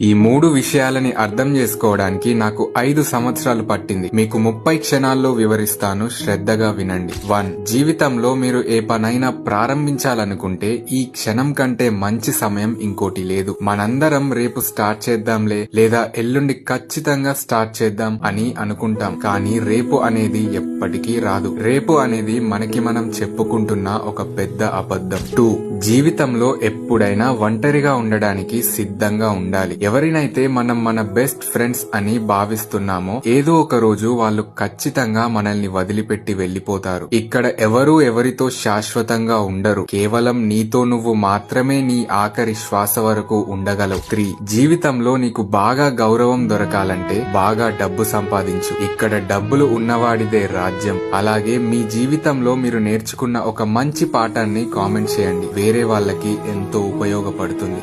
ఈ 3 విషయాలని అర్థం చేసుకోవడానికి నాకు 5 సంవత్సరాలు పట్టింది. మీకు 30 క్షణాల్లో వివరిస్తాను, శ్రద్ధగా వినండి. 1. జీవితంలో మీరు ఏ పనైనా ప్రారంభించాలనుకుంటే ఈ క్షణం కంటే మంచి సమయం ఇంకోటి లేదు. మనందరం రేపు స్టార్ట్ చేద్దాంలే లేదా ఎల్లుండి ఖచ్చితంగా స్టార్ట్ చేద్దాం అని అనుకుంటాం, కానీ రేపు అనేది ఎప్పటికీ రాదు. రేపు అనేది మనకి మనం చెప్పుకుంటున్న ఒక పెద్ద అబద్ధం. 2. జీవితంలో ఎప్పుడైనా ఒంటరిగా ఉండడానికి సిద్ధంగా ఉండాలి. ఎవరినైతే మనం మన బెస్ట్ ఫ్రెండ్స్ అని భావిస్తున్నామో ఏదో ఒక రోజు వాళ్ళు ఖచ్చితంగా మనల్ని వదిలిపెట్టి వెళ్లిపోతారు. ఇక్కడ ఎవరూ ఎవరితో శాశ్వతంగా ఉండరు. కేవలం నీతో నువ్వు మాత్రమే నీ ఆఖరి శ్వాస వరకు ఉండగలవు. 3. జీవితంలో నీకు బాగా గౌరవం దొరకాలంటే బాగా డబ్బు సంపాదించు. ఇక్కడ డబ్బులు ఉన్నవాడిదే రాజ్యం. అలాగే మీ జీవితంలో మీరు నేర్చుకున్న ఒక మంచి పాఠాన్ని కామెంట్ చేయండి. వేరే వాళ్ళకి ఎంతో ఉపయోగపడుతుంది.